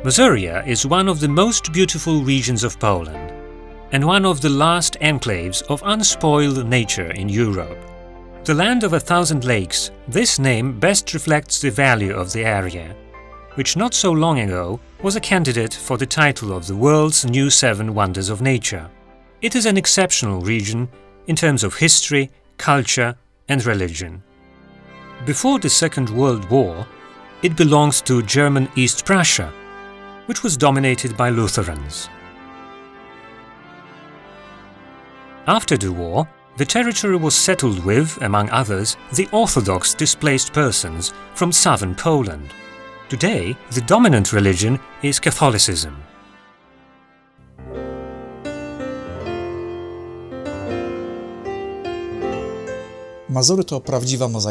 Masuria is one of the most beautiful regions of Poland and one of the last enclaves of unspoiled nature in Europe. The land of 1,000 lakes, this name best reflects the value of the area, which not so long ago was a candidate for the title of the world's new 7 wonders of nature. It is an exceptional region in terms of history, culture and religion. Before the Second World War, it belonged to German East Prussia, which was dominated by Lutherans. After the war, the territory was settled with, among others, the Orthodox displaced persons from southern Poland. Today, the dominant religion is Catholicism.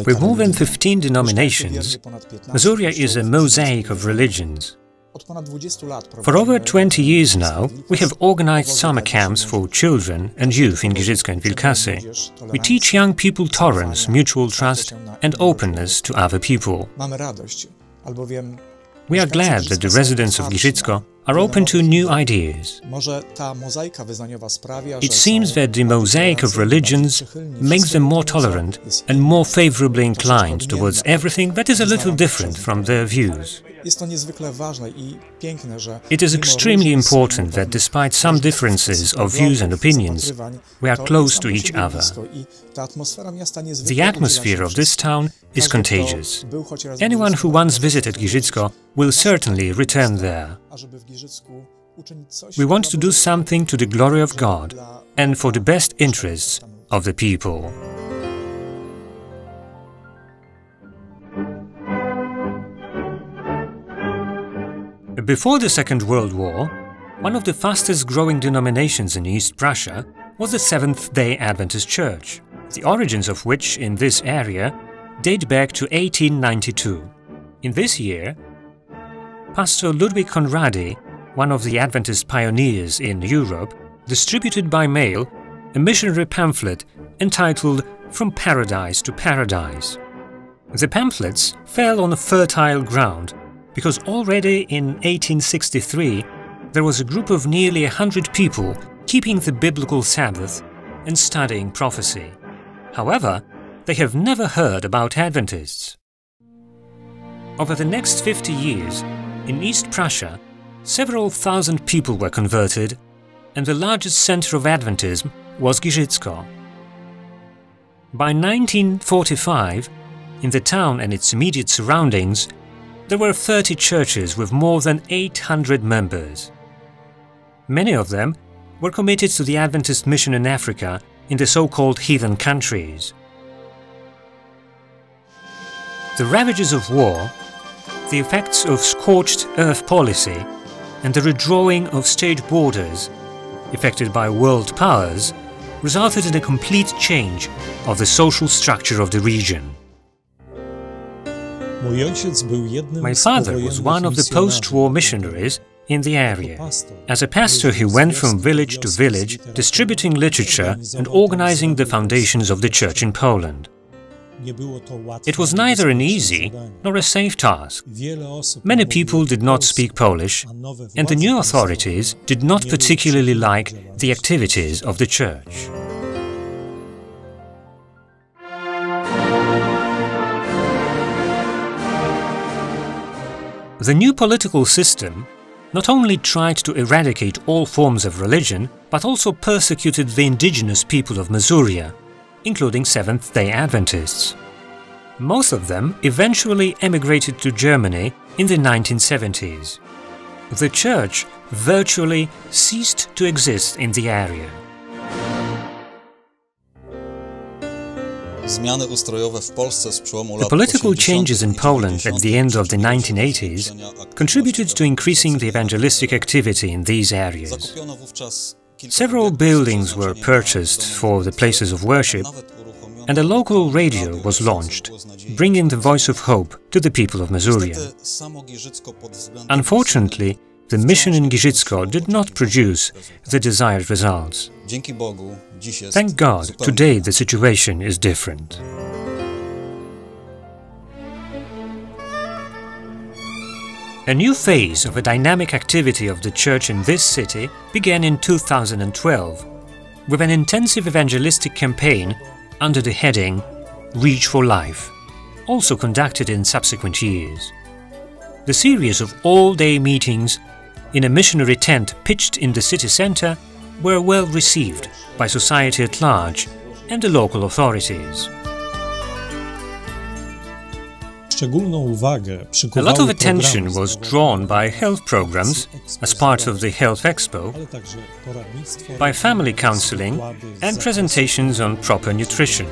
With more than 15 denominations, Masuria is a mosaic of religions. For over 20 years now, we have organized summer camps for children and youth in Giżycko and Wilkasy. We teach young people tolerance, mutual trust and openness to other people. We are glad that the residents of Giżycko are open to new ideas. It seems that the mosaic of religions makes them more tolerant and more favorably inclined towards everything that is a little different from their views. It is extremely important that despite some differences of views and opinions, we are close to each other. The atmosphere of this town is contagious. Anyone who once visited Giżycko will certainly return there. We want to do something to the glory of God and for the best interests of the people. Before the Second World War, one of the fastest growing denominations in East Prussia was the Seventh-day Adventist Church, the origins of which in this area date back to 1892. In this year, Pastor Ludwig Conradi, one of the Adventist pioneers in Europe, distributed by mail a missionary pamphlet entitled From Paradise to Paradise. The pamphlets fell on a fertile ground because already in 1863 there was a group of nearly 100 people keeping the biblical Sabbath and studying prophecy. However, they have never heard about Adventists. Over the next 50 years, in East Prussia, several thousand people were converted, and the largest center of Adventism was Giżycko. By 1945, in the town and its immediate surroundings, there were 30 churches with more than 800 members. Many of them were committed to the Adventist mission in Africa in the so-called heathen countries. The ravages of war, the effects of scorched earth policy, and the redrawing of state borders, effected by world powers, resulted in a complete change of the social structure of the region. My father was one of the post-war missionaries in the area. As a pastor, he went from village to village, distributing literature and organizing the foundations of the church in Poland. It was neither an easy nor a safe task. Many people did not speak Polish, and the new authorities did not particularly like the activities of the church. The new political system not only tried to eradicate all forms of religion, but also persecuted the indigenous people of Masuria, including Seventh-day Adventists. Most of them eventually emigrated to Germany in the 1970s. The church virtually ceased to exist in the area. The political changes in Poland at the end of the 1980s contributed to increasing the evangelistic activity in these areas. Several buildings were purchased for the places of worship, and a local radio was launched, bringing the voice of hope to the people of Masuria. Unfortunately, the mission in Giżycko did not produce the desired results. Thank God, today the situation is different. A new phase of a dynamic activity of the church in this city began in 2012 with an intensive evangelistic campaign under the heading Reach for Life, also conducted in subsequent years. The series of all-day meetings in a missionary tent pitched in the city centre were well received by society at large and the local authorities. A lot of attention was drawn by health programs as part of the Health Expo, by family counseling and presentations on proper nutrition.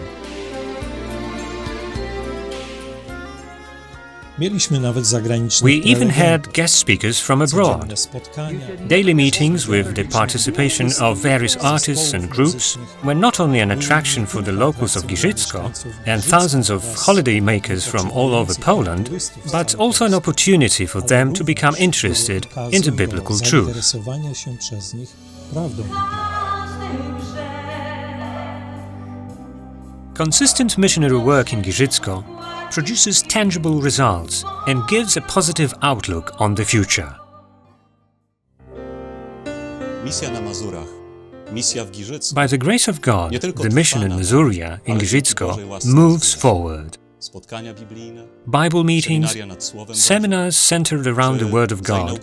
We even had guest speakers from abroad. Daily meetings with the participation of various artists and groups were not only an attraction for the locals of Giżycko and thousands of holiday makers from all over Poland, but also an opportunity for them to become interested in the biblical truth. Consistent missionary work in Giżycko produces tangible results and gives a positive outlook on the future. By the grace of God, the mission in Masuria, in Giżycko, moves forward. Bible meetings, seminars centered around the Word of God,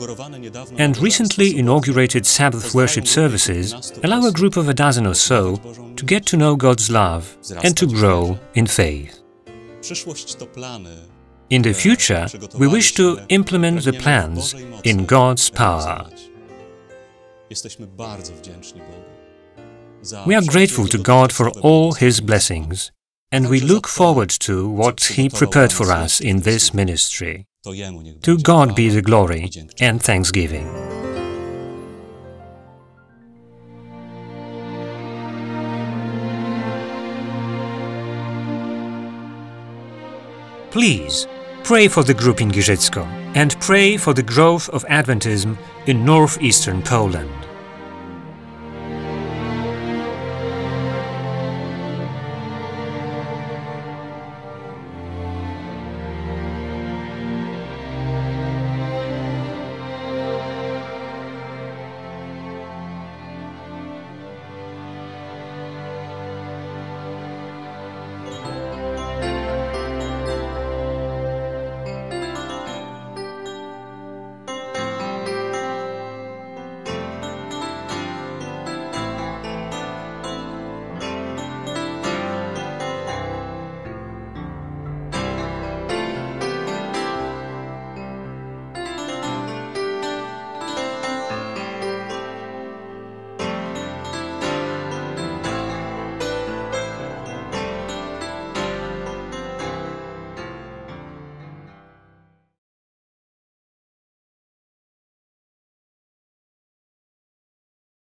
and recently inaugurated Sabbath worship services allow a group of a dozen or so to get to know God's love and to grow in faith. In the future, we wish to implement the plans in God's power. We are grateful to God for all His blessings, and we look forward to what He prepared for us in this ministry. To God be the glory and thanksgiving. Please, pray for the group in Giżycko and pray for the growth of Adventism in northeastern Poland.